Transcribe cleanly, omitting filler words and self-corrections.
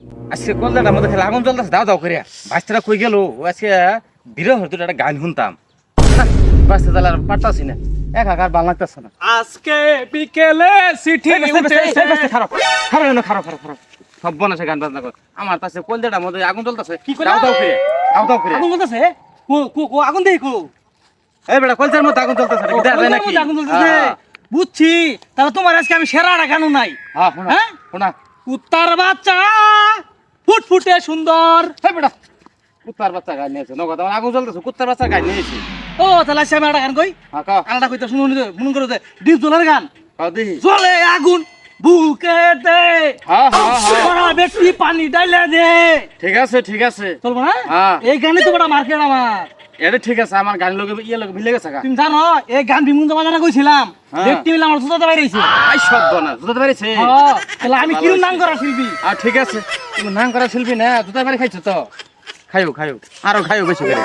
আজকে কলজাটার মধ্যে খেলে আগুন জ্বলতেছে, দাও দাও করিয়া। বাচ্চারা কই গেল? আজকে বিরহ হতো একটা গান শুনতাম। বাচ্চা জ্বালা পারতাছি না, একাকার ভালো লাগতেছে না। আজকে বিকেলে চিঠি উঠেছে। খারাপ খারাপ খারাপ খারাপ খারাপ সব বনাসে গান বাজনা কর। আমার কাছে কলজাটার মধ্যে আগুন জ্বলতেছে। কি কইলা? দাও দাও করিয়া, দাও দাও করিয়া। আগুন জ্বলতেছে? কো আগুন দেই কো? এই বেটা কলজার মধ্যে আগুন জ্বলতেছে নাকি? দেখা যায় নাকি? আগুন জ্বলতেছে। বুঝছি, তাহলে তোমার আজকে আমি সেরাটা গানও নাই। হ্যাঁ শোনা হ্যাঁ? শোনা। কুত্তার বাচ্চা ফুটফুটে সুন্দর। এই বেটা কুত্তার বাচ্চা গান নিয়েছে নগদ, আমার আগুন জ্বলতেছে, কুত্তার বাচ্চা গান নিয়েছে। ও তাহলে আজকে আমি একটা গান কই। হ্যাঁ কও, আলাদা কইতে শুনুন, মন করে দে ডিপ জলের গান। কও দেখি। জলে আগুন বুকে দে, হ্যাঁ হ্যাঁ হ্যাঁ মরা ব্যক্তি পানি ডাইলে দে। ঠিক আছে ঠিক আছে। চলবো না? হ্যাঁ। এই গানে তো বড় মার্কেট আমার। এটা ঠিক আছে, আমার গান লোকে ইয়ে লোকে মিলে গেছে গা। তুমি জানো এই গান বিমুন বাজারে কইছিলাম, হ্যাঁ। ব্যক্তি মিলে আমার জুতাতে বাইরেছে। আই সব বনা জুতা বাড়িছে। তাহলে আমি কিরম নাম করা শিল্পী। আর ঠিক আছে, তুমি নাম করা শিল্পী না, জুতা বাড়ি খাইছো তো, খাইও খাইও আরো খাইও বেশি করে।